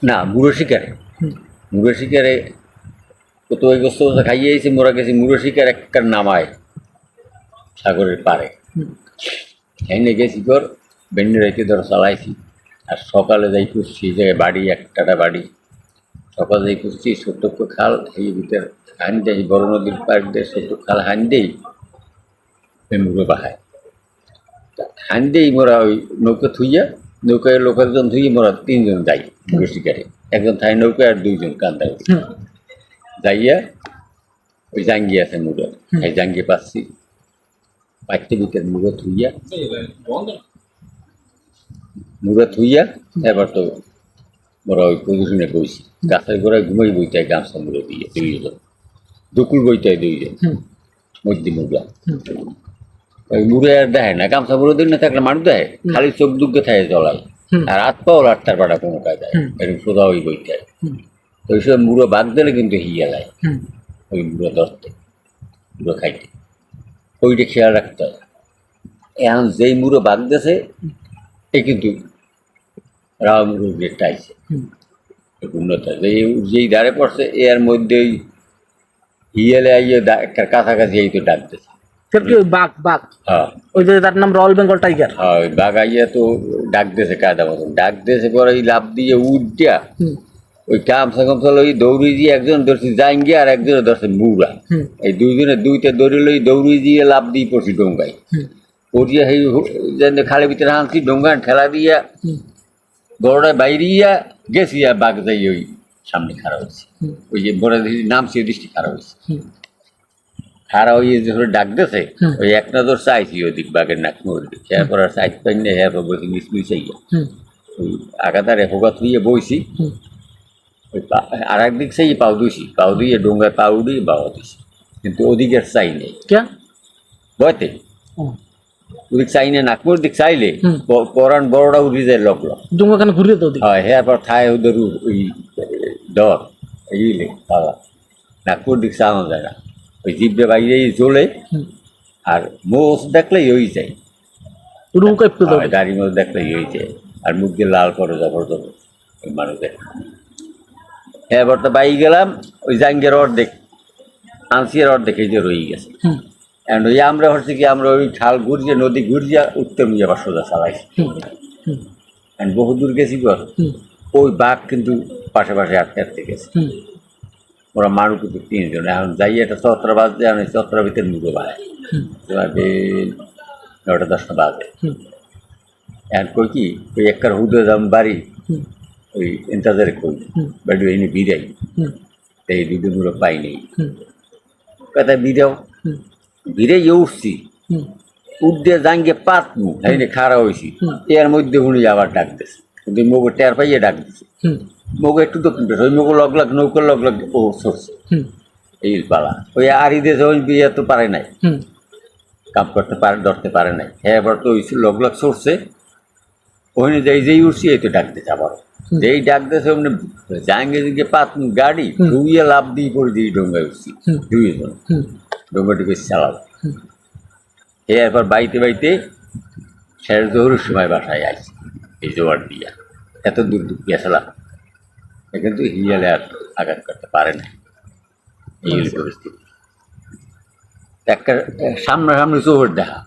না মুড়ো শিকারে মুড়ো শিকারে কত ওই গোস্ত খাইয়ে এসে মোরা গেছি মুড়ো শিকার একটা নামায় সাগরের পাড়ে এনে গেছি তোর বেন্ডি রাইতে ধর চালাইছি আর সকালে যাই খুঁজছি যে বাড়ি একটা বাড়ি সকালে যাই খুঁজছি ছোট্ট খাল এই ভিতরে হান দেই বড় নদীর পাড় দিয়ে ছোট্ট খাল হান দেই মুড়ো বাহায় হান দেই মোরা ওই নৌকা থুইয়া নৌকায় লোকজন থুই মোরা তিনজন যাই মুড়ো শিকারে একজন থাই নৌকা আর দুইজন কান্দায় যাইয়া ওই জাঙ্গি আছে মুড়ো এই জাঙ্গি পাচ্ছি পাইতে ভিতরে মুড়ো থুইয়া এবার তো মোরা ওই পজিশনে বইছি গাছের গোড়ায় ঘুমাই বইটাই গামছা মুড়ো দিয়ে দুইজন দুকুল বইটাই দুইজন মধ্যে মুড়া ওই মুড়ে আর দেখে না গামছা মুড়ো দিন না থাকলে মানুষ দেয় খালি চোখ দুগ্গে থাকে জলায় আর হাত পাও লাটটার পাটা কোনো কাজ দেয় এরকম সোজা ওই বইটায় তো ওই সময় মুড়ো বাদ দিলে কিন্তু হিয়া লাগে ওই মুড়ো ধরতে মুড়ো খাইতে ওইটা খেয়াল রাখতে হয় এখন যেই মুড়ো বাদ দিয়েছে এই কিন্তু রাও মুড়োর গেটটা আইছে উন্নত যেই দাঁড়ে পড়ছে এর মধ্যে ওই হিয়ালে আইয়ে একটা কাছাকাছি এই তো ডাক দিয়েছে বাঘ বাঘ হ্যাঁ ওই যে তার নাম রয়্যাল বেঙ্গল টাইগার হ্যাঁ ওই বাঘ আইয়া তো ডাক দিয়েছে কায়দা মতন ডাক দিয়েছে পরে ওই লাভ দিয়ে উঠটা ওই কামসা ওই দৌড়ি দিয়ে একজন ধরছে জাইঙ্গি আর একজন ধরছে মুড়া এই দুইজনে দুইটা দৌড়ি লই দৌড়ি দিয়ে লাভ দিয়ে পড়ছি ডোঙ্গায় পড়িয়া সেই খালের ভিতরে হানছি ডোঙ্গায় ঠেলা দিয়া বড়টায় বাইরিয়া গেছি আর বাঘ যাই ওই সামনে খারাপ হয়েছে ওই যে বড় নামছি দৃষ্টি খারাপ হয়েছে খারাপ হয়ে যখন ডাক দিয়েছে ওই এক নজর চাইছি ওদিক বাঘের নাক মুড়ি খেয়ার পর চাইতে পারি না হ্যাঁ বসে মিসমিস চাইয়া ওই আগাতারে হোগা থুইয়ে বইছি ওই আর একদিক সেই পাও দিয়ে ডোঙ্গায় পাউ দিয়ে বাবা দিছি কিন্তু ওদিকের চাই নেই বয়তে ওদিক চাই না নাকমুর দিক চাইলে পরান বড়টা উঠে যায় লক লক ডোঙ্গা কেন ঘুরিয়ে তো হয় হ্যাঁ পর থায় ওদের ওই ডর এইলে পাওয়া নাগপুর দিক চাওয়া যায় না ওই জিভটা বাইরেই চলে আর মোষ দেখলেই ওই যায় গাড়ির মধ্যে দেখলেই ওই যায় আর মুখ দিয়ে লাল করে জবরদস্ত ওই মানুষের হ্যাঁ এবার তো বাইক গেলাম ওই জাঙ্গের অর্ধেক আনসিয়ার অর্ধেক এই যে রয়ে গেছে এন্ড ওই আমরা হচ্ছে কি আমরা ওই খাল ঘুরছে নদী ঘুরছিয়া উত্তর নিয়ে আবার সোজা চালাইছি এন্ড বহু দূর গেছি পর ওই বাঘ কিন্তু পাশে পাশে আটকে গেছে ওরা মানুষ কিন্তু তিনজন এখন যাই একটা চত্রা বাজতে আমি চত্রার ভিতরে মুখো বাড়ায় 9টা 10টা বাজে এখন কই কি ওই একটার হুদে যাম বাড়ি ওই ইন্টাজারে কই বাড়ি এনে বিদাই এই দুটো মুড়ো পাই নেই কথা বিদাও ভিড়ে উঠছি উঠতে জাঙ্গে পাতমু এনে খাড়া হয়েছি এর মধ্যে উনি আবার ডাক দিছে কিন্তু মগু টের পাইয়ে ডাক দিছে মগু একটু দক্ষিণ পেছে ওই মগু লগ লাগ নৌকার লগ লাগ ও সরছে এই পালা ওই আড়ি দিয়েছে ওই বিয়ে তো পারে নাই কাম করতে পারে ধরতে পারে নাই হ্যাঁ এবার তো ওই লগ লাগ সরছে ওখানে যেই উঠছি এই তো ডাক দিছে আবার যেই ডাক দিয়েছে ওমনি জাঙ্গে দিকে পাতমু গাড়ি ধুইয়ে লাভ দিয়ে পড়ে দিয়ে ডোঙ্গায় উঠছি দুইজন ডোঙ্গাটি বেশি চালাবো এরপর বাইতে শেষ জোহরের সময় বাসায় আসছি এই জোয়ার দিয়া এত দূর গেছিলাম কিন্তু হিয়ালে আর আঘাত করতে পারে না এই পরিস্থিতি একটা সামনাসামনি জোহর দেখা